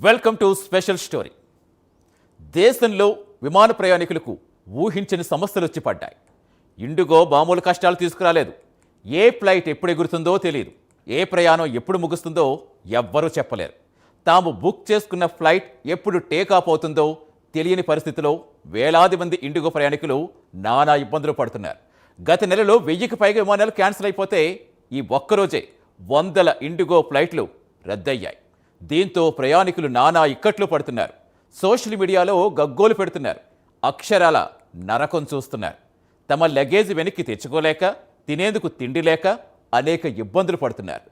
Welcome to special story. దేశంలో విమాన ప్రయాణికులకు ఊహించని సమస్యలు వచ్చి పడ్డాయి. ఇండిగో మామూలు కష్టాలు తీసుకురాలేదు. ఏ ఫ్లైట్ ఎప్పుడు ఎగురుతుందో తెలియదు, ఏ ప్రయాణం ఎప్పుడు ముగుస్తుందో ఎవ్వరూ చెప్పలేరు. తాము బుక్ చేసుకున్న ఫ్లైట్ ఎప్పుడు టేకాఫ్ అవుతుందో తెలియని పరిస్థితిలో వేలాది మంది ఇండిగో ప్రయాణికులు నానా ఇబ్బందులు పడుతున్నారు. గత నెలలో 1000కి పైగా విమానాలు క్యాన్సిల్ అయిపోతే ఈ ఒక్కరోజే వందల ఇండిగో ఫ్లైట్లు రద్దయ్యాయి. దీంతో ప్రయాణికులు నానా ఇక్కట్లు పడుతున్నారు. సోషల్ మీడియాలో గగ్గోలు పెడుతున్నారు. అక్షరాల నరకం చూస్తున్నారు. తమ లగేజ్ వెనక్కి తెచ్చుకోలేక, తినేందుకు తిండి లేక అనేక ఇబ్బందులు పడుతున్నారు.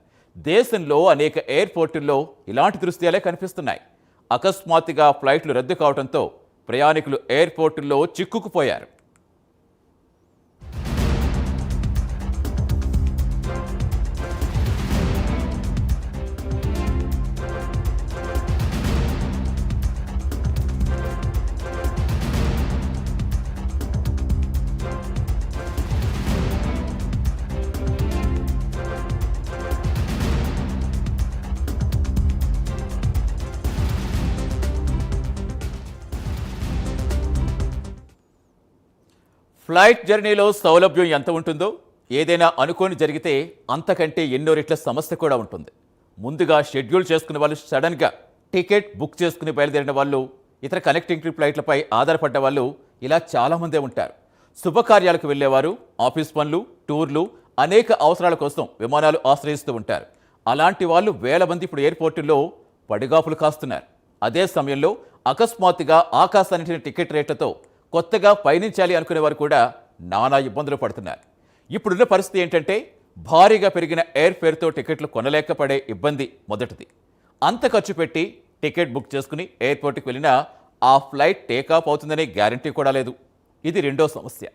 దేశంలో అనేక ఎయిర్పోర్టుల్లో ఇలాంటి దృశ్యాలే కనిపిస్తున్నాయి. అకస్మాత్తుగా ఫ్లైట్లు రద్దు కావడంతో ప్రయాణికులు ఎయిర్పోర్టుల్లో చిక్కుకుపోయారు. ఫ్లైట్ జర్నీలో సౌలభ్యం ఎంత ఉంటుందో, ఏదైనా అనుకోని జరిగితే అంతకంటే ఎన్నో రెట్ల సమస్య కూడా ఉంటుంది. ముందుగా షెడ్యూల్ చేసుకునే వాళ్ళు, సడన్గా టికెట్ బుక్ చేసుకుని బయలుదేరిన వాళ్ళు, ఇతర కనెక్టింగ్ ఫ్లైట్లపై ఆధారపడ్డ వాళ్ళు, ఇలా చాలామందే ఉంటారు. శుభకార్యాలకు వెళ్ళేవారు, ఆఫీస్ పనులు, టూర్లు, అనేక అవసరాల కోసం విమానాలు ఆశ్రయిస్తూ ఉంటారు. అలాంటి వాళ్ళు వేల మంది ఇప్పుడు ఎయిర్పోర్టుల్లో పడిగాపులు కాస్తున్నారు. అదే సమయంలో అకస్మాత్తుగా ఆకాశానికి టికెట్ రేట్లతో కొత్తగా పయనించాలి అనుకునే వారు కూడా నానా ఇబ్బందులు పడుతున్నారు. ఇప్పుడున్న పరిస్థితి ఏంటంటే, భారీగా పెరిగిన ఎయిర్ ఫేర్తో టికెట్లు కొనలేకపోయే ఇబ్బంది మొదటిది. అంత ఖర్చు పెట్టి టికెట్ బుక్ చేసుకుని ఎయిర్పోర్ట్కి వెళ్ళినా ఆ ఫ్లైట్ టేకాఫ్ అవుతుందనే గ్యారంటీ కూడా లేదు. ఇది రెండో సమస్య.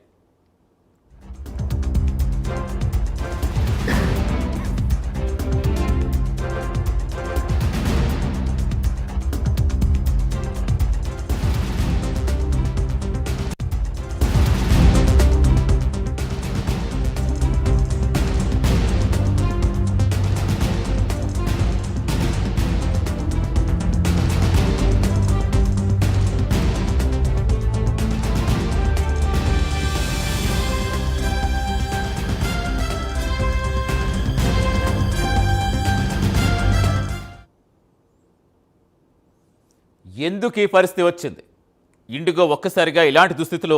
ఎందుకు ఈ పరిస్థితి వచ్చింది? ఇండిగో ఒక్కసారిగా ఇలాంటి దుస్థితిలో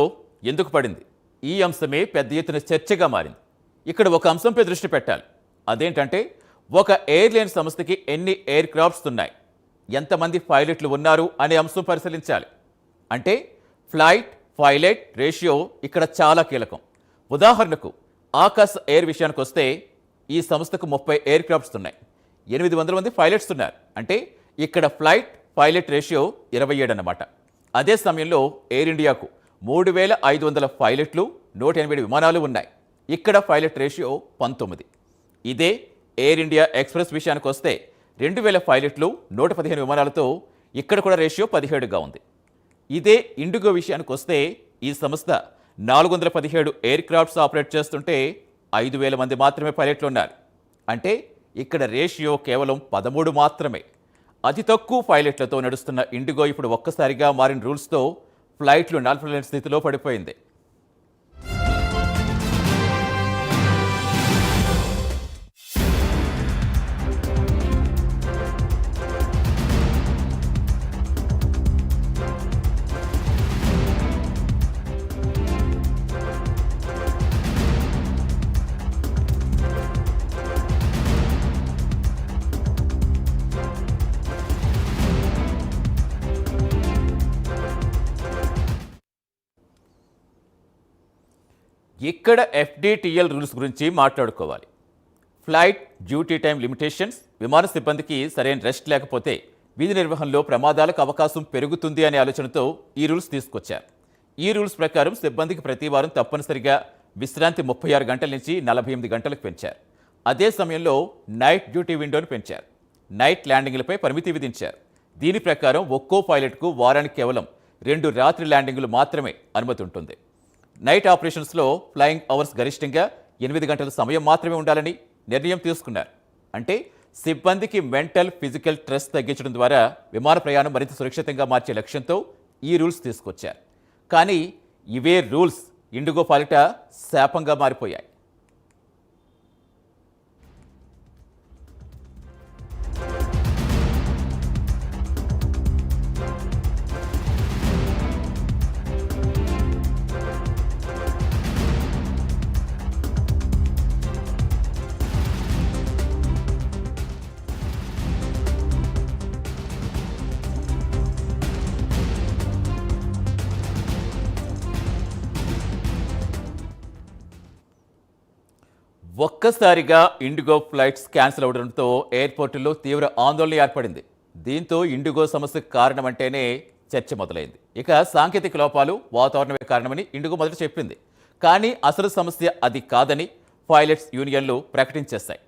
ఎందుకు పడింది? ఈ అంశమే పెద్ద ఎత్తున చర్చగా మారింది. ఇక్కడ ఒక అంశంపై దృష్టి పెట్టాలి. అదేంటంటే, ఒక ఎయిర్లైన్ సంస్థకి ఎన్ని ఎయిర్ క్రాఫ్ట్స్ ఉన్నాయి, ఎంతమంది పైలట్లు ఉన్నారు అనే అంశం పరిశీలించాలి. అంటే ఫ్లైట్ పైలట్ రేషియో ఇక్కడ చాలా కీలకం. ఉదాహరణకు ఆకాశ్ ఎయిర్ విషయానికి వస్తే ఈ సంస్థకు 30 ఎయిర్ క్రాఫ్ట్స్ ఉన్నాయి, 800 మంది పైలట్స్ ఉన్నారు. అంటే ఇక్కడ ఫ్లైట్ పైలట్ రేషియో 27 అన్నమాట. అదే సమయంలో ఎయిర్ ఇండియాకు 3500 పైలట్లు, 187 విమానాలు ఉన్నాయి. ఇక్కడ పైలట్ రేషియో 19. ఇదే ఎయిర్ ఇండియా ఎక్స్ప్రెస్ విషయానికి వస్తే 2000 పైలట్లు, 115 విమానాలతో ఇక్కడ కూడా రేషియో 17గా ఉంది. ఇదే ఇండిగో విషయానికి వస్తే ఈ సంస్థ 417 ఎయిర్ క్రాఫ్ట్స్ ఆపరేట్ చేస్తుంటే 5000 మంది మాత్రమే పైలట్లు ఉన్నారు. అంటే ఇక్కడ రేషియో కేవలం 13 మాత్రమే. అతి తక్కువ పైలట్లతో నడుస్తున్న ఇండిగో ఇప్పుడు ఒక్కసారిగా మారిన రూల్స్తో ఫ్లైట్లు నడపలేని స్థితిలో పడిపోయింది. ఇక్కడ FDTL రూల్స్ గురించి మాట్లాడుకోవాలి. ఫ్లైట్ డ్యూటీ టైం లిమిటేషన్స్, విమాన సిబ్బందికి సరైన రెస్ట్ లేకపోతే విధి నిర్వహణలో ప్రమాదాలకు అవకాశం పెరుగుతుంది అనే ఆలోచనతో ఈ రూల్స్ తీసుకొచ్చారు. ఈ రూల్స్ ప్రకారం సిబ్బందికి ప్రతి వారం తప్పనిసరిగా విశ్రాంతి 36 గంటల నుంచి 48 గంటలకు పెంచారు. అదే సమయంలో నైట్ డ్యూటీ విండోను పెంచారు. నైట్ ల్యాండింగ్లపై పరిమితి విధించారు. దీని ప్రకారం ఒక్కో పైలట్కు వారానికి కేవలం 2 రాత్రి ల్యాండింగ్లు మాత్రమే అనుమతి ఉంటుంది. నైట్ ఆపరేషన్స్లో ఫ్లయింగ్ అవర్స్ గరిష్టంగా 8 గంటల సమయం మాత్రమే ఉండాలని నిర్ణయం తీసుకున్నారు. అంటే సిబ్బందికి మెంటల్, ఫిజికల్ స్ట్రెస్ తగ్గించడం ద్వారా విమాన ప్రయాణం మరింత సురక్షితంగా మార్చే లక్ష్యంతో ఈ రూల్స్ తీసుకొచ్చారు. కానీ ఇవే రూల్స్ ఇండిగో పాలిట శాపంగా మారిపోయాయి. ఒక్కసారిగా ఇండిగో ఫ్లైట్స్ క్యాన్సిల్ అవడంతో ఎయిర్పోర్టులో తీవ్ర ఆందోళన ఏర్పడింది. దీంతో ఇండిగో సమస్యకు కారణమంటేనే చర్చ మొదలైంది. ఇక సాంకేతిక లోపాలు, వాతావరణమే కారణమని ఇండిగో మొదట చెప్పింది. కానీ అసలు సమస్య అది కాదని పైలట్స్ యూనియన్లు ప్రకటించేశాయి.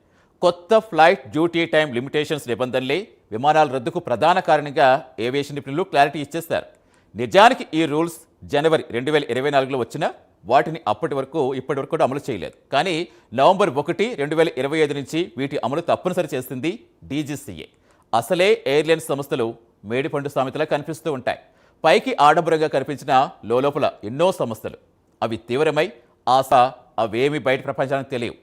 కొత్త ఫ్లైట్ డ్యూటీ టైం లిమిటేషన్స్ నిబంధనలే విమానాల రద్దుకు ప్రధాన కారణంగా ఏవియేషన్ నిపుణులు క్లారిటీ ఇచ్చేశారు. నిజానికి ఈ రూల్స్ జనవరి 2024లో వచ్చినా వాటిని ఇప్పటి వరకు కూడా అమలు చేయలేదు. కానీ నవంబర్ 1, 2025 నుంచి వీటి అమలు తప్పనిసరి చేసింది డీజీసీఏ. అసలే ఎయిర్లైన్స్ సంస్థలు మేడిపండు సామెతలా కనిపిస్తూ ఉంటాయి. పైకి ఆడంబరంగా కనిపించిన లోపల ఎన్నో సమస్యలు. అవి తీవ్రమై అవేమి బయట ప్రపంచానికి తెలియవు.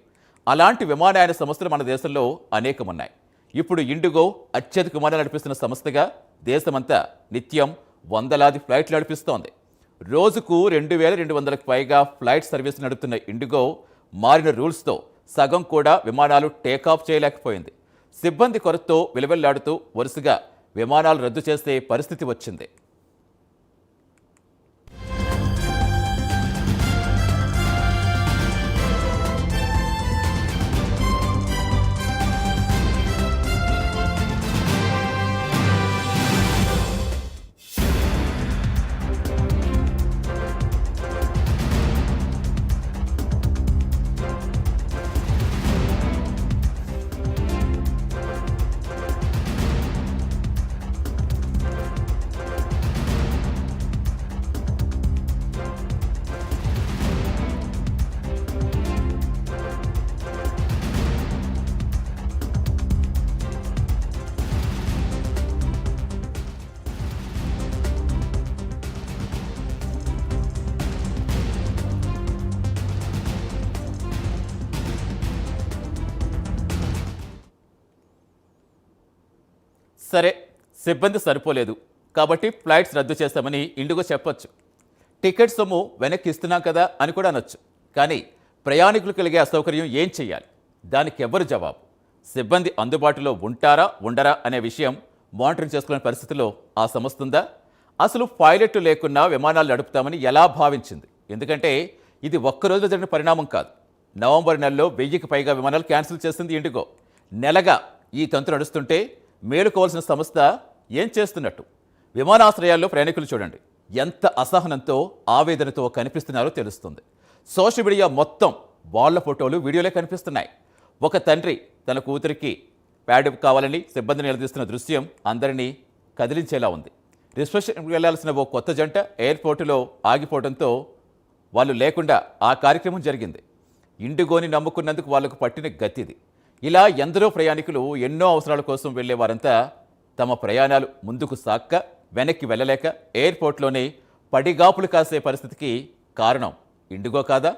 అలాంటి విమానయాన సంస్థలు మన దేశంలో అనేకమున్నాయి. ఇప్పుడు ఇండిగో అత్యధిక విమానాలు నడిపిస్తున్న సంస్థగా దేశమంతా నిత్యం వందలాది ఫ్లైట్లు నడిపిస్తోంది. రోజుకు 2200కు పైగా ఫ్లైట్ సర్వీస్ నడుపుతున్న ఇండిగో మారిన రూల్స్తో సగం కూడా విమానాలు టేకాఫ్ చేయలేకపోయింది. సిబ్బంది కొరతతో విలవెల్లాడుతూ వరుసగా విమానాలు రద్దు చేసే పరిస్థితి వచ్చింది. సరే, సిబ్బంది సరిపోలేదు కాబట్టి ఫ్లైట్స్ రద్దు చేస్తామని ఇండిగో చెప్పొచ్చు. టికెట్ సొమ్ము వెనక్కి ఇస్తున్నాం కదా అని కూడా అనొచ్చు. కానీ ప్రయాణికులు కలిగే అసౌకర్యం ఏం చెయ్యాలి? దానికి ఎవరు జవాబు? సిబ్బంది అందుబాటులో ఉంటారా ఉండరా అనే విషయం మానిటరింగ్ చేసుకునే పరిస్థితిలో ఆ సంస్థ ఉందా? అసలు పైలట్లు లేకున్నా విమానాలు నడుపుతామని ఎలా భావించింది? ఎందుకంటే ఇది ఒక్కరోజు జరిగిన పరిణామం కాదు. నవంబర్ నెలలో 1000కి పైగా విమానాలు క్యాన్సిల్ చేసింది ఇండిగో. నెలగా ఈ తంతు నడుస్తుంటే మేలుకోవాల్సిన సంస్థ ఏం చేస్తున్నట్టు? విమానాశ్రయాల్లో ప్రయాణికులు చూడండి ఎంత అసహనంతో, ఆవేదనతో కనిపిస్తున్నారో తెలుస్తుంది. సోషల్ మీడియా మొత్తం వాళ్ళ ఫోటోలు, వీడియోలే కనిపిస్తున్నాయి. ఒక తండ్రి తన కూతురికి ప్యాడ్ కావాలని సిబ్బందిని నిలదీస్తున్న దృశ్యం అందరినీ కదిలించేలా ఉంది. రిసెప్షన్కి వెళ్లాల్సిన ఓ కొత్త జంట ఎయిర్పోర్టులో ఆగిపోవడంతో వాళ్ళు లేకుండా ఆ కార్యక్రమం జరిగింది. ఇండిగోని నమ్ముకున్నందుకు వాళ్లకు పట్టిన గతిది. ఇలా ఎందరో ప్రయాణికులు ఎన్నో అవసరాల కోసం వెళ్లే వారంతా తమ ప్రయాణాలు ముందుకు సాక్క వెనక్కి వెళ్ళలేక ఎయిర్పోర్ట్లోనే పడిగాపులు కాసే పరిస్థితికి కారణం ఇండిగో కాదా?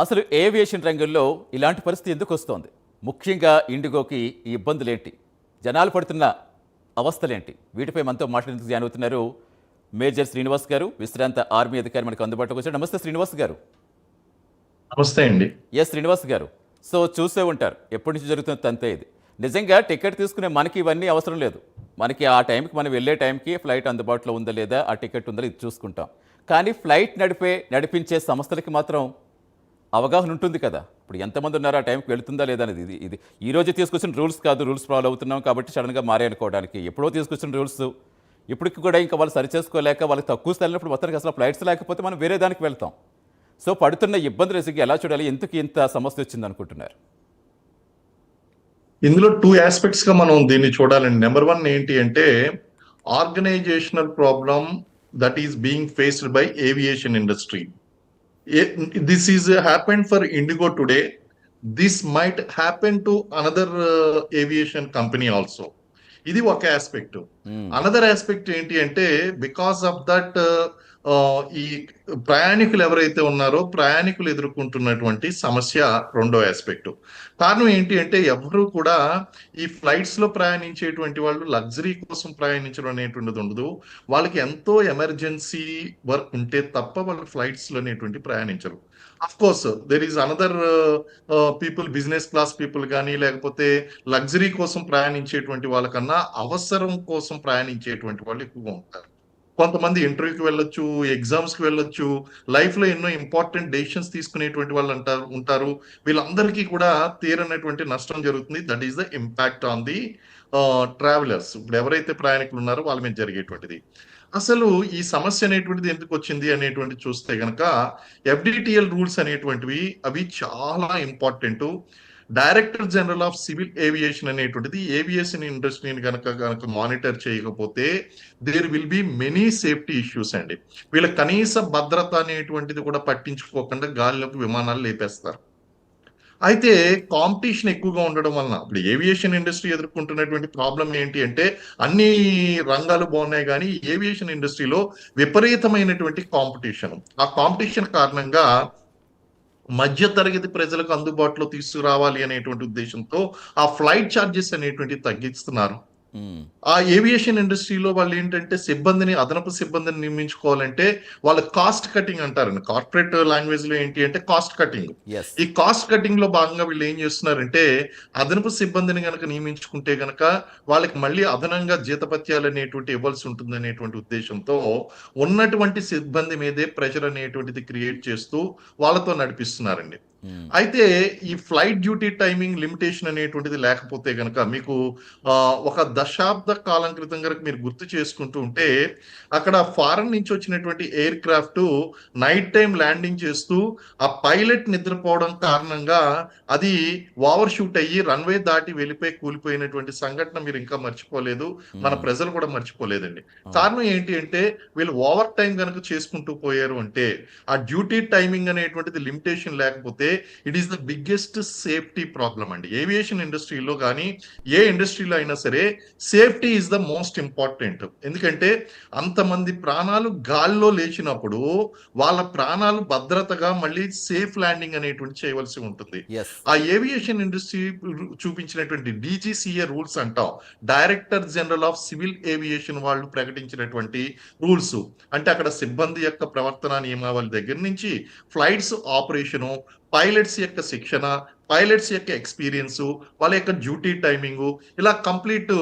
అసలు ఏవియేషన్ రంగంలో ఇలాంటి పరిస్థితి ఎందుకు వస్తోంది? ముఖ్యంగా ఇండిగోకి ఈ ఇబ్బందులేంటి? జనాలు పడుతున్న అవస్థలేంటి? వీటిపై మనతో మాట్లాడేందుకు జాయిన్ అవుతున్నారు మేజర్ శ్రీనివాస్ గారు, విశ్రాంత ఆర్మీ అధికారి మనకు అందుబాటులోకి వచ్చారు. నమస్తే శ్రీనివాస్ గారు. నమస్తే అండి. శ్రీనివాస్ గారు. సో చూసే ఉంటారు, ఎప్పటి నుంచి జరుగుతుంది తంతే ఇది. నిజంగా టికెట్ తీసుకునే మనకి ఇవన్నీ అవసరం లేదు. మనకి ఆ టైంకి మనం వెళ్ళే టైంకి ఫ్లైట్ అందుబాటులో ఉందా లేదా, ఆ టికెట్ ఉందా ఇది చూసుకుంటాం. కానీ ఫ్లైట్ నడిపించే సంస్థలకి మాత్రం అవగాహన ఉంటుంది కదా. ఇప్పుడు ఎంతమంది ఉన్నారో ఆ టైంకి వెళుతుందా లేదా అనేది. ఇది ఈ రోజు తీసుకొచ్చిన రూల్స్ కాదు, రూల్స్ ఫాలో అవుతున్నాం కాబట్టి సడన్గా మారేనుకోవడానికి. ఎప్పుడో తీసుకొచ్చిన రూల్స్ ఇప్పటికి కూడా ఇంకా వాళ్ళు సరిచేసుకోలేక వాళ్ళకి తక్కువ స్థలినప్పుడు మొత్తానికి అసలు ఫ్లైట్స్ లేకపోతే మనం వేరే దానికి వెళ్తాం. సో పడుతున్న ఇబ్బందులు ఎసిగి ఎలా చూడాలి? ఎందుకు ఇంత సమస్య వచ్చింది అనుకుంటున్నారు? ఇందులో 2 ఆస్పెక్ట్స్ గా మనం దీన్ని చూడాలండి. నెంబర్ 1 ఏంటి అంటే organisational problem that is being faced by aviation industry. This is happened for IndiGo today. This might happen to another aviation company also. ఇది ఒక ఆస్పెక్ట్. అనదర్ ఆస్పెక్ట్ ఏంటి అంటే బికాస్ ఆఫ్ దట్ ఈ ప్రయాణికులు ఎవరైతే ఉన్నారో ప్రయాణికులు ఎదుర్కొంటున్నటువంటి సమస్య రెండో ఆస్పెక్ట్. కారణం ఏంటి అంటే ఎవరు కూడా ఈ ఫ్లైట్స్ లో ప్రయాణించేటువంటి వాళ్ళు లగ్జరీ కోసం ప్రయాణించడం అనేటువంటిది ఉండదు. వాళ్ళకి ఎంతో ఎమర్జెన్సీ వర్క్ ఉంటే తప్ప వాళ్ళు ఫ్లైట్స్ లో అనేటువంటి ప్రయాణించరు. Of course there is another people, business class people కానీ లేకపోతే లగ్జరీ కోసం ప్రయాణించేటువంటి వాళ్ళకన్నా అవసరం కోసం ప్రయాణించేటువంటి వాళ్ళు ఎక్కువగా ఉంటారు. కొంతమంది ఇంటర్వ్యూకి వెళ్ళొచ్చు, ఎగ్జామ్స్ కి వెళ్ళొచ్చు, లైఫ్ లో ఎన్నో ఇంపార్టెంట్ డెసిషన్స్ తీసుకునేటువంటి వాళ్ళు ఉంటారు. వీళ్ళందరికీ కూడా తీరనటువంటి నష్టం జరుగుతుంది. That is the impact on the travellers. ఇప్పుడు ఎవరైతే ప్రయాణికులు ఉన్నారో వాళ్ళ మీద జరిగేటువంటిది. అసలు ఈ సమస్య అనేటువంటిది ఎందుకు వచ్చింది అనేటువంటి చూస్తే గనక ఎఫ్డిటిఎల్ రూల్స్ అనేటువంటివి అవి చాలా important. Director general of civil aviation అనేటువంటిది ఏవియేషన్ ఇండస్ట్రీని కనుక మానిటర్ చేయకపోతే there will be many safety issues అండి. వీళ్ళ కనీస భద్రత అనేటువంటిది కూడా పట్టించుకోకుండా గాలిలోకి విమానాలు లేపేస్తారు. అయితే కాంపిటీషన్ ఎక్కువగా ఉండడం వలన ఇప్పుడు ఏవియేషన్ ఇండస్ట్రీ ఎదుర్కొంటున్నటువంటి ప్రాబ్లం ఏంటి అంటే అన్ని రంగాలు బాగున్నాయి కానీ ఏవియేషన్ ఇండస్ట్రీలో విపరీతమైనటువంటి కాంపిటీషన్. ఆ కాంపిటీషన్ కారణంగా మధ్య తరగతి ప్రజలకు అందుబాటులో తీసుకురావాలి అనేటువంటి ఉద్దేశంతో ఆ ఫ్లైట్ ఛార్జెస్ అనేటువంటి తగ్గిస్తున్నారు. ఆ ఏవియేషన్ ఇండస్ట్రీలో వాళ్ళు ఏంటంటే అదనపు సిబ్బందిని నియమించుకోవాలంటే వాళ్ళ కాస్ట్ కటింగ్ అంటారండి. కార్పొరేట్ లాంగ్వేజ్ లో ఏంటి అంటే కాస్ట్ కటింగ్. ఈ కాస్ట్ కటింగ్ లో భాగంగా వీళ్ళు ఏం చేస్తున్నారంటే అదనపు సిబ్బందిని గనక నియమించుకుంటే గనక వాళ్ళకి మళ్ళీ అదనంగా జీతపత్యాలు అనేటువంటి ఇవ్వాల్సి ఉంటుంది అనేటువంటి ఉద్దేశంతో ఉన్నటువంటి సిబ్బంది మీదే ప్రెషర్ అనేటువంటిది క్రియేట్ చేస్తూ వాళ్ళతో నడిపిస్తున్నారండి. అయితే ఈ ఫ్లైట్ డ్యూటీ టైమింగ్ లిమిటేషన్ అనేటువంటిది లేకపోతే గనక మీకు ఒక దశాబ్ద కాలం క్రితం కనుక మీరు గుర్తు చేసుకుంటూ ఉంటే అక్కడ ఫారెన్ నుంచి వచ్చినటువంటి air craft night time landing చేస్తూ ఆ పైలట్ నిద్రపోవడం కారణంగా అది ఓవర్ షూట్ అయ్యి రన్వే దాటి వెళ్ళిపోయి కూలిపోయినటువంటి సంఘటన మీరు ఇంకా మర్చిపోలేదు, మన ప్రజలు కూడా మర్చిపోలేదండి. కారణం ఏంటి అంటే వీళ్ళు ఓవర్ టైం కనుక చేసుకుంటూ పోయారు అంటే ఆ డ్యూటీ టైమింగ్ అనేటువంటిది లిమిటేషన్ లేకపోతే it is the biggest safety problem అండి. ఏవియేషన్ ఇండస్ట్రీలో కానీ ఏ ఇండస్ట్రీలో అయినా సరే safety is the most important. ఎందుకంటే అంతమంది ప్రాణాలు గాల్లో లేచినప్పుడు వాళ్ళ ప్రాణాలు భద్రతగా మళ్ళీ సేఫ్ ల్యాండింగ్ అనేటువంటి చేయవలసి ఉంటుంది. ఆ ఏవియేషన్ ఇండస్ట్రీ చూపించినటువంటి డీజీసీఏ రూల్స్ అంటాం, director general of civil aviation వాళ్ళు ప్రకటించినటువంటి రూల్స్. అంటే అక్కడ సిబ్బంది యొక్క ప్రవర్తన నియమావళి దగ్గర నుంచి ఫ్లైట్స్ ఆపరేషను, పైలట్స్ యొక్క శిక్షణ, పైలట్స్ యొక్క ఎక్స్పీరియన్స్, వాళ్ళ యొక్క డ్యూటీ టైమింగ్, ఇలా complete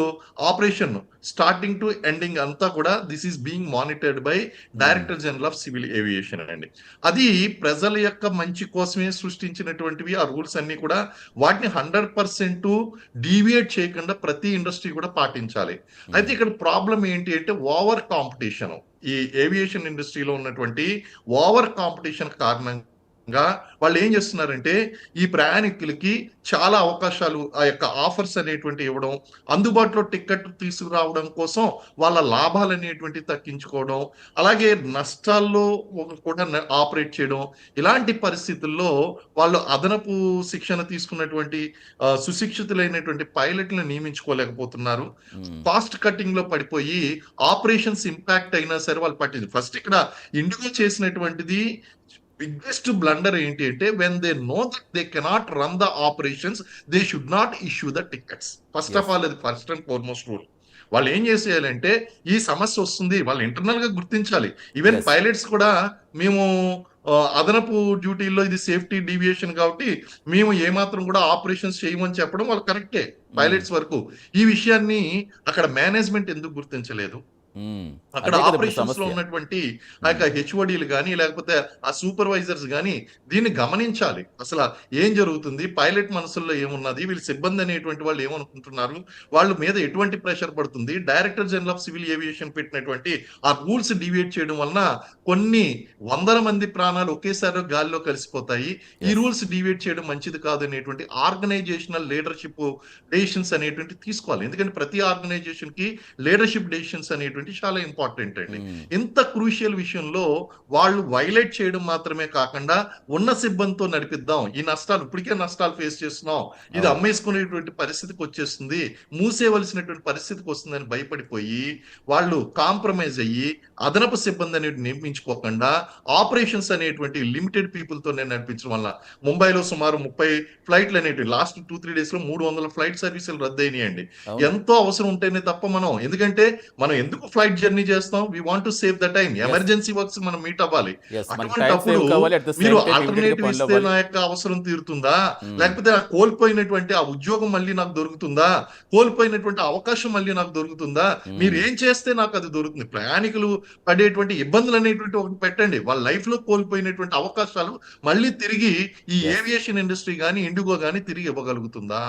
operation starting to ending అంతా కూడా this is being monitored by director general of civil aviation అండి. అది ప్రజల యొక్క మంచి కోసమే సృష్టించినటువంటివి ఆ రూల్స్ అన్ని కూడా. వాటిని 100% డీవియేట్ చేయకుండా ప్రతి ఇండస్ట్రీ కూడా పాటించాలి. అయితే ఇక్కడ ప్రాబ్లం ఏంటి అంటే ఓవర్ కాంపిటీషన్. ఈ ఏవియేషన్ ఇండస్ట్రీలో ఉన్నటువంటి ఓవర్ కాంపిటీషన్ కారణంగా వాళ్ళు ఏం చేస్తున్నారంటే ఈ ప్రయాణికులకి చాలా అవకాశాలు, ఆ యొక్క ఆఫర్స్ అనేటువంటి ఇవ్వడం, అందుబాటులో టికెట్ తీసుకురావడం కోసం వాళ్ళ లాభాలు అనేటువంటి తగ్గించుకోవడం, అలాగే నష్టాల్లో కూడా ఆపరేట్ చేయడం. ఇలాంటి పరిస్థితుల్లో వాళ్ళు అదనపు శిక్షణ తీసుకున్నటువంటి సుశిక్షితులైనటువంటి పైలట్లను నియమించుకోలేకపోతున్నారు. కాస్ట్ కటింగ్ లో పడిపోయి ఆపరేషన్స్ ఇంపాక్ట్ అయినా సరే వాళ్ళు పట్టింది. ఫస్ట్ ఇక్కడ ఇండిగో చేసినటువంటిది బిగ్గెస్ట్ బ్లండర్ ఏంటి అంటే when they know that they cannot run the operations they should not issue the tickets. First of yes. All అది ఫస్ట్ అండ్ ఫార్మోస్ట్ రూల్. వాళ్ళు ఏం చేసేయాలంటే ఈ సమస్య వస్తుంది వాళ్ళు ఇంటర్నల్ గా గుర్తించాలి. Even S. పైలట్స్ కూడా మేము అదనపు డ్యూటీల్లో ఇది సేఫ్టీ డీవియేషన్ కాబట్టి మేము ఏమాత్రం కూడా ఆపరేషన్స్ చేయమని చెప్పడం వాళ్ళు కరెక్టే పైలట్స్ వరకు. ఈ విషయాన్ని అక్కడ మేనేజ్మెంట్ ఎందుకు గుర్తించలేదు? అక్కడ అదే కదా ఇప్పుడు ఆపరేషన్స్ లో సమస్య. ఉన్నటువంటి ఆ యొక్క హెచ్ఓడీలు కానీ లేకపోతే ఆ సూపర్వైజర్స్ కానీ దీన్ని గమనించాలి. అసలు ఏం జరుగుతుంది, పైలట్ మనసుల్లో ఏమున్నది, వీళ్ళ సిబ్బంది అనేటువంటి వాళ్ళు ఏమనుకుంటున్నారు, వాళ్ళ మీద ఎటువంటి ప్రెషర్ పడుతుంది, director general of civil aviation పెట్టినటువంటి ఆ రూల్స్ డివియేట్ చేయడం వలన కొన్ని వందల మంది ప్రాణాలు ఒకేసారి గాలిలో కలిసిపోతాయి. ఈ ఎస్. రూల్స్ డివియేట్ చేయడం మంచిది కాదు అనేటువంటి ఆర్గనైజేషనల్ లీడర్షిప్ డెసిషన్స్ అనేటువంటి తీసుకోవాలి. ఎందుకంటే ప్రతి ఆర్గనైజేషన్ కి లీడర్షిప్ డెసిషన్స్ అనేటువంటి చాలా ఇంపార్టెంట్ అండి. ఇంత క్రూషియల్ విషయంలో వాళ్ళు వైలేట్ చేయడం మాత్రమే కాకుండా ఉన్న సిబ్బందితో నడిపిద్దాం, ఈ నష్టాలు ఇప్పటికే నష్టాలు ఫేస్ చేస్తున్నాం, ఇది అవును. అమ్మేసుకునేటువంటి పరిస్థితికి వచ్చేస్తుంది, మూసేవలసినటువంటి పరిస్థితికి వస్తుందని భయపడిపోయి వాళ్ళు కాంప్రమైజ్ అయ్యి అదనపు సిబ్బంది అనేది నియమించుకోకుండా ఆపరేషన్స్ అనేటువంటి లిమిటెడ్ పీపుల్ తో నడిపించడం వల్ల ముంబైలో సుమారు 30 ఫ్లైట్లు అనేవి లాస్ట్ 2-3 డేస్ లో 300 ఫ్లైట్ సర్వీసులు రద్దయినాయండి. అవును. ఎంతో అవసరం ఉంటేనే తప్ప మనం, ఎందుకంటే మనం ఎందుకు ఫ్లైట్ జర్నీ చేస్తాం, we want to save the time, emergency works మనం మీట్ అవ్వాలి. ఎస్. మనకి అటువంటి టైం అప్పుడు సేవ్ కావాలి, అట్ ద మీరు సేమ్ టైం ఇమీడియట్ గా ఆల్టర్నేటివ్ పనులు ఇస్తే అవ్వాలి. నా యొక్క అవసరం తీరుతుందా, లేకపోతే ఆ కోల్పోయినటువంటి ఆ ఉద్యోగం మళ్ళీ నాకు దొరుకుతుందా, కోల్పోయినటువంటి అవకాశం మళ్ళీ నాకు దొరుకుతుందా, మీరు ఏం చేస్తే నాకు అది దొరుకుతుంది. ప్రయాణికులు పడేటువంటి ఇబ్బందులు అనేటువంటి ఒకటి పెట్టండి, వాళ్ళ లైఫ్ లో కోల్పోయినటువంటి అవకాశాలు మళ్ళీ తిరిగి ఈ ఎస్. ఏవియేషన్ ఇండస్ట్రీ కానీ ఇండిగో కానీ తిరిగి ఇవ్వగలుగుతుందా?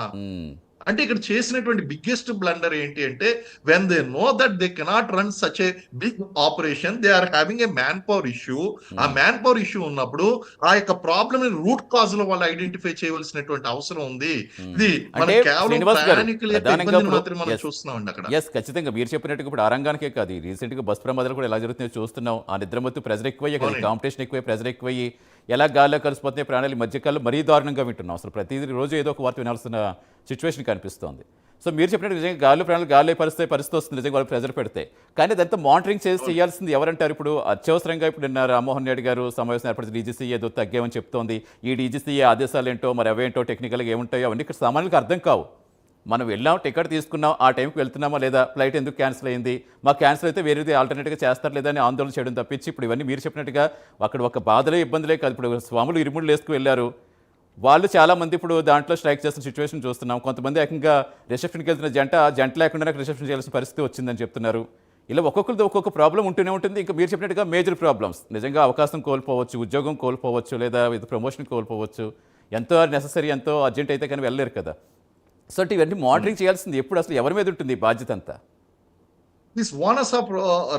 అంటే ఇక్కడ చేసినటువంటి బిగ్గెస్ట్ బ్లండర్ ఏంటి అంటే when they know that they cannot run such a big operation, they are having a manpower issue. ఆ మ్యాన్ పవర్ ఇష్యూ ఉన్నప్పుడు ఆ యొక్క ప్రాబ్లమ్ రూట్ కాజ్ లో వాళ్ళు ఐడెంటిఫై చేయవలసినటువంటి అవసరం ఉంది. ఇది మనం అంటే కేవలం శ్రీనివాస్ గారు ప్రయాణికుల యొక్క ప్రధానంగా ఇబ్బందిని ఇప్పుడు మాత్రమే మనం ఎస్. చూస్తున్నామండి అక్కడ. ఎస్, ఖచ్చితంగా మీరు చెప్పినట్టుగా ఇప్పుడు ఆ రంగానికే కాదు, ఈ రీసెంట్గా బస్ ప్రమాదాలు కూడా ఎలా జరుగుతున్నాయో చూస్తున్నాం. ఆ నిద్రమత్తు ప్రెజర్ ఎక్కువయ్యే కదా, అవునండి. కాంపిటీషన్ ఎక్కువై ప్రెజర్ ఎక్కువయ్యి ఎలా గాల్లో కలిసిపోతున్నాయి ప్రాణాలు, ఈ మధ్యకాలంలో మరీ దారుణంగా వింటున్నాం. అసలు ప్రతి రోజు ఏదో ఒక వార్త వినాల్సిన సిచ్యువేషన్ కనిపిస్తోంది. సో మీరు చెప్పినట్టు నిజంగా గాల్లో ప్రాణాలు గాల్లో పరిస్థితి వస్తుంది నిజంగా, వాళ్ళు ప్రెజర్ పెడితే. కానీ అదంతా మానిటరింగ్ చేయాల్సింది ఎవరంటారు? ఇప్పుడు అత్యవసరంగా ఇప్పుడు నిన్న రామ్మోహన్ రెడ్డి గారు సమావేశం ఏర్పడితే డీజీసీ ఏదో తగ్గామని చెప్తోంది. ఈ డీజీసీ ఆదేశాలు ఏంటో మరి అవేంటో టెక్నికల్గా ఏముంటాయో అవన్నీ ఇక్కడ సామాన్యులకు అర్థం కావు. మనం వెళ్ళాం, టికెట్ తీసుకున్నాం, ఆ టైంకి వెళ్తున్నామా లేదా, ఫ్లైట్ ఎందుకు క్యాన్సిల్ అయింది, మాకు క్యాన్సిల్ అయితే వేరేది ఆల్టర్నేట్గా చేస్తారు లేదా అని ఆందోళన చేయడం తప్పించి ఇప్పుడు ఇవన్నీ మీరు చెప్పినట్టుగా అక్కడ ఒక బాధలే ఇబ్బందులే కాదు. ఇప్పుడు స్వాములు ఇరుముళ్ళు వేసుకు వెళ్ళారు, వాళ్ళు చాలామంది ఇప్పుడు దాంట్లో స్ట్రైక్ చేస్తున్న సిచ్యువేషన్ చూస్తున్నాం. కొంతమంది ఏకంగా రిసెప్షన్కి వెళ్తున్న జంట లేకుండా రిసెప్షన్ చేయాల్సిన పరిస్థితి వచ్చిందని చెప్తున్నారు. ఇలా ఒక్కొక్కరిది ఒక్కొక్క ప్రాబ్లం ఉంటూనే ఉంటుంది. ఇంకా మీరు చెప్పినట్టుగా మేజర్ ప్రాబ్లమ్స్, నిజంగా అవకాశం కోల్పోవచ్చు, ఉద్యోగం కోల్పోవచ్చు, లేదా ఇది ప్రమోషన్ కోల్పోవచ్చు. ఎంతో నెససరీ, ఎంతో అర్జెంట్ అయితే కానీ వెళ్ళలేరు కదా. సో అంటే ఇవన్నీ మానిటరింగ్ చేయాల్సింది ఎప్పుడు, అసలు ఎవరి మీద ఉంటుంది ఈ బాధ్యత అంతా? This onus of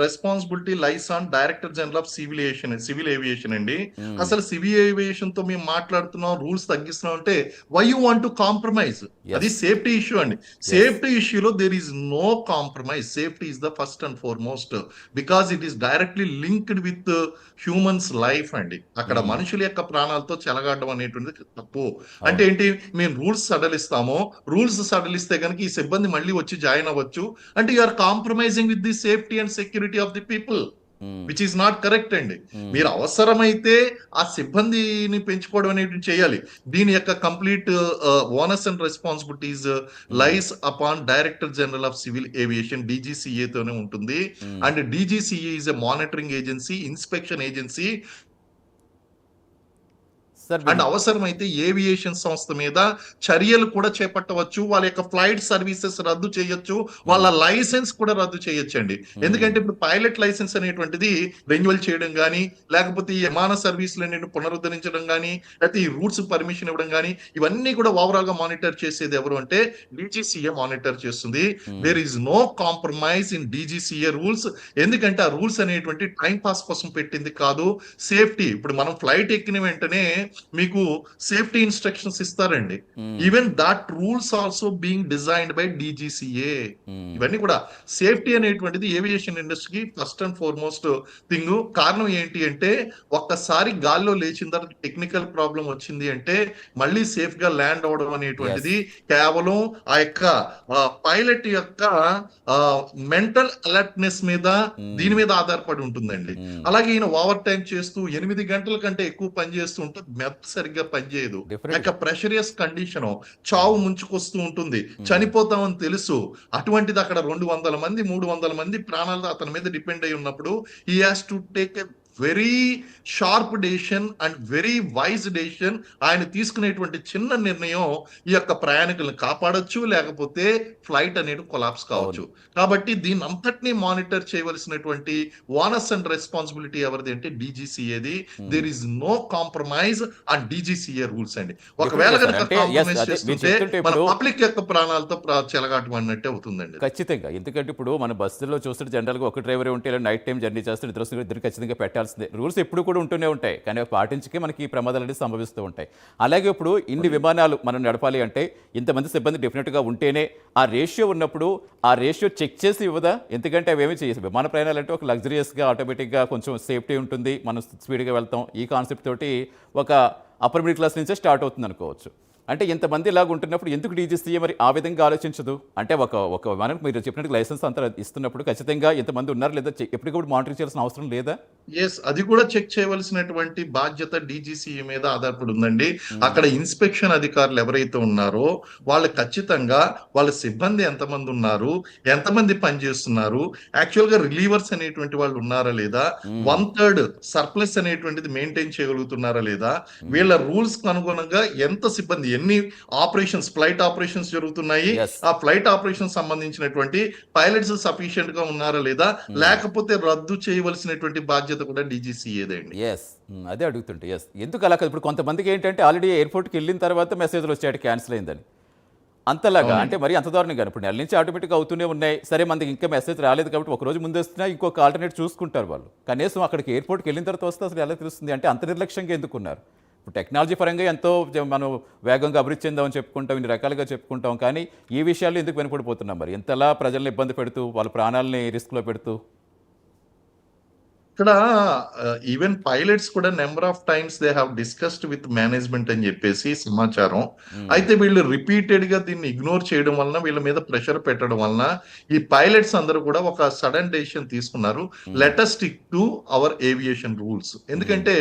responsibility lies on director general of civil aviation అండి. అసలు సివిల్ ఏవియేషన్ తో మేము మాట్లాడుతున్నాం, రూల్స్ తగ్గిస్తున్నాం అంటే why you want to compromise? అది సేఫ్టీ ఇష్యూ అండి. సేఫ్టీ ఇష్యూలో there is no compromise. Safety is the first and foremost because it is directly linked with humans life అండి. అక్కడ మనుషుల యొక్క ప్రాణాలతో చెలగాడడం అనేటువంటిది తప్పు. అంటే ఏంటి, మేము రూల్స్ సడలిస్తాము, రూల్స్ సడలిస్తే కనుక ఈ సిబ్బంది మళ్ళీ వచ్చి జాయిన్ అవ్వచ్చు అంటే you are compromising with the safety and security of the people, which is not correct అండి. మీరు అవసరమైతే ఆ సిబ్బందిని పెంచుకోవడం అనేది చేయాలి. దీని యొక్క complete onus and responsibilities lies upon director general of civil aviation, DGCA తోనే ఉంటుంది. And DGCA is a monitoring agency, inspection agency. And అవసరమైతే ఏవియేషన్ సంస్థ మీద చర్యలు కూడా చేపట్టవచ్చు, వాళ్ళ యొక్క ఫ్లైట్ సర్వీసెస్ రద్దు చేయొచ్చు, వాళ్ళ లైసెన్స్ కూడా రద్దు చేయొచ్చండి. ఎందుకంటే ఇప్పుడు పైలట్ లైసెన్స్ అనేటువంటిది రెన్యువల్ చేయడం కానీ, లేకపోతే ఈ విమాన సర్వీసులు అనేవి పునరుద్ధరించడం కానీ, లేకపోతే ఈ రూట్స్ పర్మిషన్ ఇవ్వడం కానీ, ఇవన్నీ కూడా ఓవరాల్ గా మానిటర్ చేసేది ఎవరు అంటే DGCA మానిటర్ చేస్తుంది. There is no compromise in DGCA rules. ఎందుకంటే ఆ రూల్స్ అనేటువంటి టైం పాస్ కోసం పెట్టింది కాదు, సేఫ్టీ. ఇప్పుడు మనం ఫ్లైట్ ఎక్కిన వెంటనే మీకు సేఫ్టీ ఇన్స్ట్రక్షన్స్ ఇస్తారండి. Even that rules also being designed by DGCA. ఇవన్నీ కూడా సేఫ్టీ అనేటువంటిది ఏవియేషన్ ఇండస్ట్రీకి ఫస్ట్ అండ్ ఫార్మోస్ట్ థింగ్. కారణం ఏంటి అంటే ఒక్కసారి గాల్లో లేచిన తర్వాత టెక్నికల్ ప్రాబ్లం వచ్చింది అంటే మళ్ళీ సేఫ్ గా ల్యాండ్ అవడం అనేటువంటిది కేవలం ఆ యొక్క పైలట్ యొక్క మెంటల్ అలర్ట్నెస్ మీద దీని మీద ఆధారపడి ఉంటుందండి. అలాగే ఈయన ఓవర్ టైం చేస్తూ 8 గంటల కంటే ఎక్కువ పని చేస్తూ ఉంటే మెదడు సరిగ్గా పనిచేయదు. యొక్క ప్రెషరియస్ కండిషన్, చావు ముంచుకొస్తూ ఉంటుంది, చనిపోతామని తెలుసు. అటువంటిది అక్కడ 200 మంది 300 మంది ప్రాణాలు అతని మీద డిపెండ్ అయి ఉన్నప్పుడు he has to take a very sharp decision and very wise decision. ఆయన తీసుకునేటువంటి చిన్న నిర్ణయం ఈ యొక్క ప్రయాణికులను కాపాడొచ్చు, లేకపోతే ఫ్లైట్ అనేది కొలాప్స్ కావచ్చు. కాబట్టి దీని అంతటినీ మానిటర్ చేయవలసినటువంటి ఓనస్ అండ్ రెస్పాన్సిబిలిటీ ఎవరిది అంటే డీజీసీఏది. There is no compromise on DGCA rules అండి. ఒకవేళ కనుక కాంప్రమైజ్ చేస్తుంటే మన పబ్లిక్ యొక్క ప్రాణాలతో చెలగాటం అన్నట్టే అవుతుందండి. ఖచ్చితంగా. ఎందుకంటే ఇప్పుడు మన బస్సులో చూస్తుంటే జనరల్గా ఒక డ్రైవరే ఉంటే ఇలా నైట్ టైం జర్నీ చేస్తే ఇద్దరు ఖచ్చితంగా పెట్టాల్సిందే. రూల్స్ ఎప్పుడు కూడా ఉంటూనే ఉంటాయి, కానీ పాటించకే మనకి ఈ ప్రమాదాలు అనేది సంభవిస్తూ ఉంటాయి. అలాగే ఇప్పుడు ఇన్ని విమానాలు మనం నడపాలి అంటే ఇంతమంది సిబ్బంది డెఫినెట్గా ఉంటేనే ఆ రేషియో ఉన్నప్పుడు ఆ రేషియో చెక్ చేసి ఇవ్వదా? ఎందుకంటే అవేమీ చేసి విమాన ప్రయాణాలు అంటే ఒక లగ్జరియస్గా ఆటోమేటిక్గా కొంచెం సేఫ్టీ ఉంటుంది, మనం స్పీడ్గా వెళ్తాం, ఈ కాన్సెప్ట్ తోటి ఒక అప్పర్ మిడిల్ క్లాస్ నుంచే స్టార్ట్ అవుతుంది అనుకోవచ్చు. అంటే ఇంతమంది ఇలాగ ఉంటున్నప్పుడు ఎందుకు డీజీసీఏ మరి ఆ విధంగా ఆలోచించదు? అంటే ఒక విమానం మీరు చెప్పినట్టు లైసెన్స్ అంతా ఇస్తున్నప్పుడు ఖచ్చితంగా ఎంతమంది ఉన్నారు లేదా ఎప్పటికప్పుడు మానిటర్ చేయాల్సిన అవసరం లేదా? అది కూడా చెక్ చేయవలసినటువంటి బాధ్యత డీజీసీఏ మీద ఆధారపడి ఉందండి. అక్కడ ఇన్స్పెక్షన్ అధికారులు ఎవరైతే ఉన్నారో వాళ్ళు ఖచ్చితంగా వాళ్ళ సిబ్బంది ఎంతమంది ఉన్నారు, ఎంతమంది పనిచేస్తున్నారు, యాక్చువల్ గా రిలీవర్స్ అనేటువంటి వాళ్ళు ఉన్నారా లేదా, 1/3 సర్ప్లస్ అనేటువంటిది మెయింటైన్ చేయగలుగుతున్నారా లేదా, వీళ్ళ రూల్స్ కు అనుగుణంగా ఎంత సిబ్బంది, ఎన్ని ఆపరేషన్స్ ఫ్లైట్ ఆపరేషన్స్ జరుగుతున్నాయి, ఆ ఫ్లైట్ ఆపరేషన్ సంబంధించినటువంటి పైలట్స్ సఫిషియెంట్ గా ఉన్నారా లేదా, లేకపోతే రద్దు చేయవలసినటువంటి బాధ్యత కూడా డీజీసీఏదండి. అదే అడుగుతుంటే ఎందుకు అలా? ఇప్పుడు కొంతమందికి ఏంటంటే ఆల్రెడీ ఎయిర్పోర్ట్కి వెళ్ళిన తర్వాత మెసేజ్లు వచ్చాడు క్యాన్సిల్ అయిందని, అంతలాగా అంటే మరి అంత దారుణంగా ఇప్పుడు నెల నుంచి ఆటోమేటిక్గా అవుతూనే ఉన్నాయి. సరే మనకి ఇంకా మెసేజ్ రాలేదు కాబట్టి ఒక రోజు ముందు వస్తున్నా ఇంకొక ఆల్టర్నేట్ చూసుకుంటారు వాళ్ళు. కనీసం అక్కడికి ఎయిర్పోర్ట్కి వెళ్ళిన తర్వాత వస్తే అసలు ఎలా తెలుస్తుంది? అంటే అంత నిర్లక్ష్యంగా ఎందుకున్నారు? ఇప్పుడు టెక్నాలజీ పరంగా ఎంతో మనం వేగంగా అభివృద్ధి చెందామని చెప్పుకుంటాం, ఇన్ని రకాలుగా చెప్పుకుంటాం, కానీ ఈ విషయాల్లో ఎందుకు వెనుపడిపోతున్నాం? మరి ఎంతలా ప్రజల్ని ఇబ్బంది పెడుతూ వాళ్ళ ప్రాణాలని రిస్క్లో పెడుతూ. ఇక్కడ ఈవెన్ పైలట్స్ కూడా number of times they have discussed with management అని చెప్పేసి సమాచారం. అయితే వీళ్ళు రిపీటెడ్ గా దీన్ని ఇగ్నోర్ చేయడం వలన, వీళ్ళ మీద ప్రెషర్ పెట్టడం వలన ఈ పైలట్స్ అందరూ కూడా ఒక సడన్ డెసిషన్ తీసుకున్నారు, let us stick to our aviation rules. ఎందుకంటే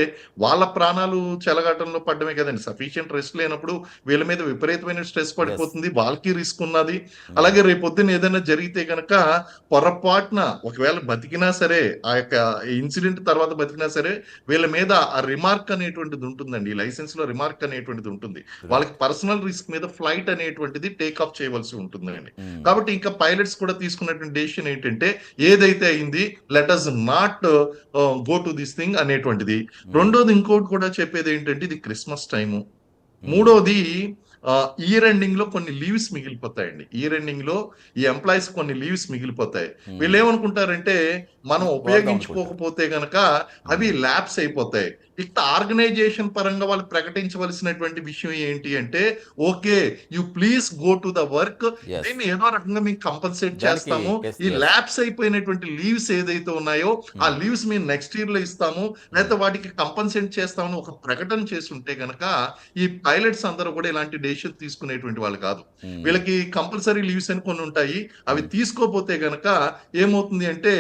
వాళ్ళ ప్రాణాలు చెలగాటంలో పడ్డమే కదండి. సఫిషియెంట్ రెస్ట్ లేనప్పుడు వీళ్ళ మీద విపరీతమైన స్ట్రెస్ పడిపోతుంది, వాళ్ళకి రిస్క్ ఉన్నది. అలాగే రేపొద్దున ఏదైనా జరిగితే కనుక పొరపాటున ఒకవేళ బతికినా సరే, ఆ యొక్క ఇన్సిడెంట్ తర్వాత బతికినా సరే వీళ్ళ మీద ఆ రిమార్క్ అనేటువంటిది ఉంటుందండి. లైసెన్స్ లో రిమార్క్ అనేటువంటిది ఉంటుంది. వాళ్ళకి పర్సనల్ రిస్క్ మీద ఫ్లైట్ అనేటువంటిది టేక్ ఆఫ్ చేయవలసి ఉంటుందండి. కాబట్టి ఇంకా పైలట్స్ కూడా తీసుకున్నటువంటి డెసిషన్ ఏంటంటే ఏదైతే అయింది let us not go to this thing అనేటువంటిది. రెండోది ఇంకోటి కూడా చెప్పేది ఏంటంటే ఇది క్రిస్మస్ టైము. మూడోది ఇయర్ ఎండింగ్ లో కొన్ని లీవ్స్ మిగిలిపోతాయండి. ఇయర్ ఎండింగ్ లో ఈ ఎంప్లాయీస్ కొన్ని లీవ్స్ మిగిలిపోతాయి. వీళ్ళు ఏమనుకుంటారంటే మనం ఉపయోగించుకోకపోతే గనక అవి ల్యాప్స్ అయిపోతాయి. ఇక ఆర్గనైజేషన్ పరంగా వాళ్ళు ప్రకటించవలసినటువంటి విషయం ఏంటి అంటే okay you please go to the work, దీన్ని ఏదో రకంగా మీకు కంపల్సేట్ చేస్తాము. ఈ ల్యాప్స్ అయిపోయినటువంటి లీవ్స్ ఏదైతే ఉన్నాయో ఆ లీవ్స్ మేము నెక్స్ట్ ఇయర్ లో ఇస్తాము, లేకపోతే వాటికి కంపన్సేట్ చేస్తామని ఒక ప్రకటన చేసి ఉంటే గనక ఈ పైలట్స్ అందరూ కూడా ఇలాంటి డెసిషన్ తీసుకునేటువంటి వాళ్ళు కాదు. వీళ్ళకి కంపల్సరీ లీవ్స్ అని కొన్ని ఉంటాయి, అవి తీసుకోపోతే గనక ఏమవుతుంది అంటే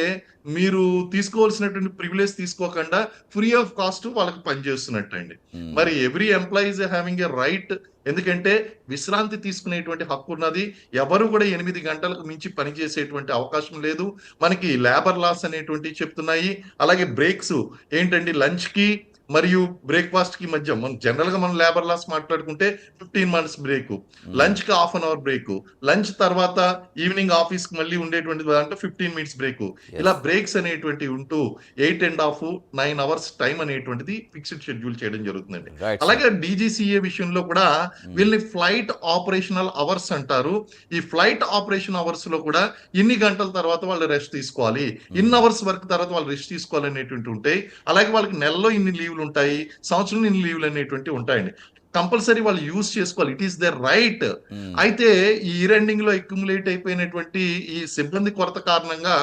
మీరు తీసుకోవాల్సినటువంటి ప్రివిలేజ్ తీసుకోకుండా ఫ్రీ ఆఫ్ కాస్ట్ వాళ్ళకి పనిచేస్తున్నట్టు అండి. మరి every employees having a right, ఎందుకంటే విశ్రాంతి తీసుకునేటువంటి హక్కు ఉన్నది. ఎవరు కూడా 8 గంటలకు మించి పనిచేసేటువంటి అవకాశం లేదు. మనకి లేబర్ లాస్ అనేటువంటి చెప్తున్నాయి. అలాగే బ్రేక్స్ ఏంటండి, లంచ్ కి మరియు బ్రేక్ఫాస్ట్ కి మధ్య మనం జనరల్ గా మనం లేబర్ లాస్ మాట్లాడుకుంటే 15 minutes బ్రేక్, లంచ్ కి ½ an hour బ్రేక్, లంచ్ తర్వాత ఈవినింగ్ ఆఫీస్ కి మళ్ళీ ఉండేటువంటి దాంట్లో 15 minutes బ్రేక్, ఇలా బ్రేక్స్ అనేటువంటి ఉంటూ 8.5 9 hours టైం అనేటువంటిది ఫిక్స్డ్ షెడ్యూల్ చేయడం జరుగుతుందండి. అలాగే డీజీసీఏ విషయంలో కూడా వీళ్ళని ఫ్లైట్ ఆపరేషనల్ అవర్స్ అంటారు. ఈ ఫ్లైట్ ఆపరేషన్ అవర్స్ లో కూడా ఇన్ని గంటల తర్వాత వాళ్ళు రెస్ట్ తీసుకోవాలి, ఇన్ అవర్స్ వర్క్ తర్వాత వాళ్ళు రెస్ట్ తీసుకోవాలి అనేటువంటి ఉంటాయి. అలాగే వాళ్ళకి నెలలో ఇన్ని లీవ్ లీవ్లు ఉంటాయి, సంవత్సరంలో ఇన్ని లీవ్లు అనేటువంటివి ఉంటాయండి. కంపల్సరీ వాళ్ళు యూజ్ చేసుకోవాలి. It is there right. అయితే ఈ ఇయర్ ఎండింగ్ లో అక్యుములేట్ అయిపోయినటువంటి ఈ సిబ్బంది కొరత కారణంగా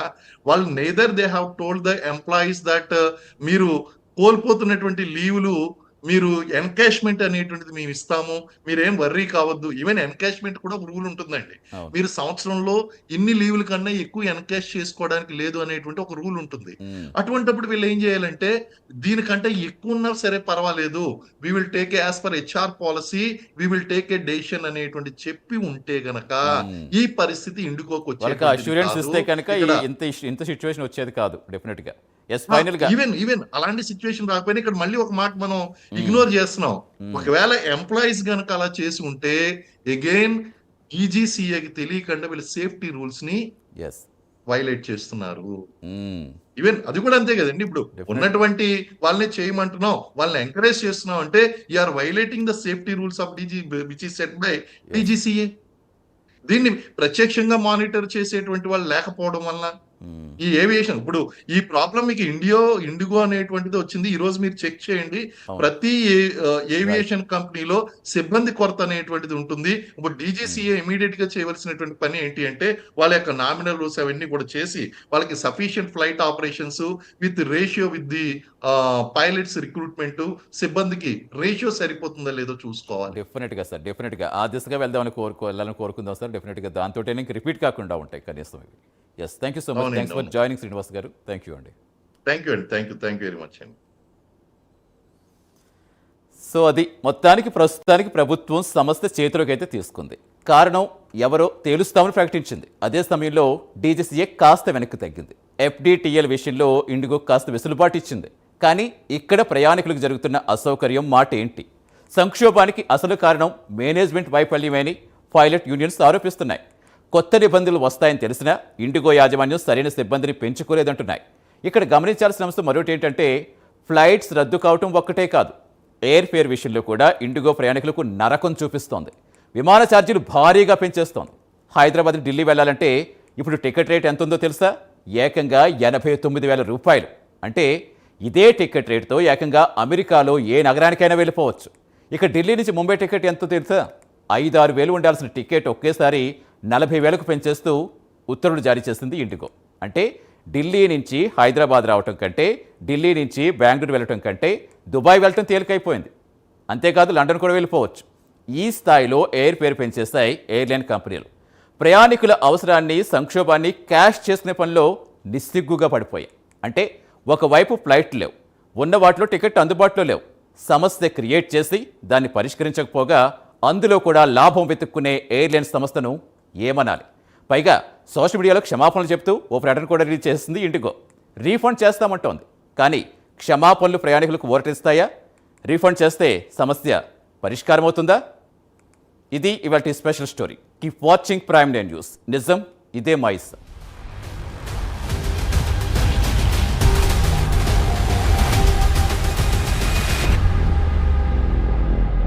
వాళ్ళు neither they have told the employees that మీరు కోల్పోతున్నటువంటి లీవ్లు మీరు ఎన్కాష్మెంట్ అనేటువంటిది మేము ఇస్తాము, మీరేం వర్రీ కావద్దు. ఈవెన్ ఎన్కాష్మెంట్ కూడా ఒక రూల్ ఉంటుందండి. అవును. మీరు సంవత్సరంలో ఇన్ని లీవ్ల కన్నా ఎక్కువ ఎన్కాష్ చేసుకోవడానికి లేదు అనేటువంటి ఒక రూల్ ఉంటుంది. అటువంటిప్పుడు వీళ్ళు ఏం చేయాలంటే దీనికంటే ఎక్కువ ఉన్నా సరే పర్వాలేదు, we will take as per HR policy, we will take a decision అనేటువంటి చెప్పి ఉంటే గనక ఈ పరిస్థితి ఇండిగోకి వాళ్ళకి అష్యూరెన్స్ ఇస్తే కనుక ఇంత సిచ్యువేషన్ వచ్చేది కాదు డెఫినెట్ గా. ఎస్, ఫైనల్ గా ఈవెన్ అలాంటి సిచ్యువేషన్ రాకపోయినా ఇక్కడ మళ్ళీ ఒక మాట మనం ఇగ్నోర్ చేస్తున్నాం. ఒకవేళ ఎంప్లాయీస్ గనక అలా చేసి ఉంటే అగైన్ ఈజీసీఏకి తెలియకుండా వీళ్ళ సేఫ్టీ రూల్స్ ని ఎస్ వైలేట్ చేస్తున్నారు. ఈవెన్ అది కూడా అంతే కదండి. ఇప్పుడు ఉన్నటువంటి వాళ్ళని చేయమంటున్నాం, వాళ్ళని ఎంకరేజ్ చేస్తున్నాం అంటే are violating the safety rules of which is set by DGCA. దీన్ని ప్రత్యక్షంగా మానిటర్ చేసేటువంటి వాళ్ళు లేకపోవడం వల్ల ఈ ఏవియేషన్ ఇప్పుడు ఈ ప్రాబ్లం మీకు ఇండిగో అనేటువంటిది వచ్చింది. ఈ రోజు మీరు చెక్ చేయండి, ప్రతి ఏవియేషన్ కంపెనీలో సిబ్బంది కొరత అనేటువంటిది ఉంటుంది. ఇప్పుడు డీజీసీఏ ఇమీడియట్ గా చేయవలసినటువంటి పని ఏంటి అంటే వాళ్ళ యొక్క నామినల్ రూల్స్ అవన్నీ కూడా చేసి వాళ్ళకి sufficient flight operations with ratio with the pilots recruitment, సిబ్బందికి రేషియో సరిపోతుందో లేదో చూసుకోవాలి. డెఫినెట్ గా సార్, డెఫినెట్ గా ఆ దిశగా వెళ్ళాలని కోరుకుందాం సార్. డెఫినెట్ గా దాంతో రిపీట్ కాకుండా ఉంటాయి కనీసం ఇవి. Yes, thank you so much. Thanks for joining Srinivas గారు. థ్యాంక్ యూ అండి. థ్యాంక్ యూ వెరీ మచ్ అండి. సో అది మొత్తానికి ప్రస్తుతానికి ప్రభుత్వం సమస్య చేతిలోకి అయితే తీసుకుంది. కారణం ఎవరో తేలుస్తామని ప్రకటించింది. అదే సమయంలో డీజీసీఏ కాస్త వెనక్కి తగ్గింది. ఎఫ్డిటిఎల్ విషయంలో ఇండిగో కాస్త వెసులుబాటు ఇచ్చింది. కానీ ఇక్కడ ప్రయాణికులకు జరుగుతున్న అసౌకర్యం మాట ఏంటి? సంక్షోభానికి అసలు కారణం మేనేజ్మెంట్ వైఫల్యమని పైలట్ యూనియన్స్ ఆరోపిస్తున్నాయి. కొత్త నిబంధనలు వస్తాయని తెలిసినా ఇండిగో యాజమాన్యం సరైన సిబ్బందిని పెంచుకోలేదంటున్నాయి. ఇక్కడ గమనించాల్సిన అంశం మరొకటి ఏంటంటే ఫ్లైట్స్ రద్దు కావటం ఒక్కటే కాదు, ఎయిర్ ఫేర్ విషయంలో కూడా ఇండిగో ప్రయాణికులకు నరకం చూపిస్తోంది. విమాన ఛార్జీలు భారీగా పెంచేస్తోంది. హైదరాబాద్ ఢిల్లీ వెళ్ళాలంటే ఇప్పుడు టికెట్ రేట్ ఎంత ఉందో తెలుసా? ఏకంగా 89,000 రూపాయలు. అంటే ఇదే టికెట్ రేటుతో ఏకంగా అమెరికాలో ఏ నగరానికైనా వెళ్ళిపోవచ్చు. ఇక ఢిల్లీ నుంచి ముంబై టికెట్ ఎంతో తెలుసా? 5-6 వేలు ఉండాల్సిన టికెట్ ఒకేసారి 40,000కు పెంచేస్తూ ఉత్తర్వులు జారీ చేసింది ఇండిగో. అంటే ఢిల్లీ నుంచి హైదరాబాద్ రావటం కంటే, ఢిల్లీ నుంచి బెంగళూరు వెళ్ళటం కంటే దుబాయ్ వెళ్ళటం తేలికైపోయింది. అంతేకాదు లండన్ కూడా వెళ్ళిపోవచ్చు. ఈ స్థాయిలో ఎయిర్ ఫేర్ పెంచేస్తాయి ఎయిర్లైన్ కంపెనీలు. ప్రయాణికుల అవసరాన్ని, సంక్షోభాన్ని క్యాష్ చేసుకునే పనిలో నిస్సిగ్గుగా పడిపోయాయి. అంటే ఒకవైపు ఫ్లైట్లు లేవు, ఉన్న వాటిలో టికెట్ అందుబాటులో లేవు. సమస్య క్రియేట్ చేసి దాన్ని పరిష్కరించకపోగా అందులో కూడా లాభం వెతుక్కునే ఎయిర్లైన్స్ సంస్థను ఏమనాలి? పైగా సోషల్ మీడియాలో క్షమాపణలు చెప్తూ ఓ ప్రకటన కూడా రిలీజ్ చేసింది ఇండిగో. రీఫండ్ చేస్తామంటోంది. కానీ క్షమాపణలు ప్రయాణికులకు ఊరటిస్తాయా? రీఫండ్ చేస్తే సమస్య పరిష్కారం అవుతుందా? ఇది ఇవాల్టి special story. Keep watching Prime nine news. నిజం ఇదే మా ఇష్టం.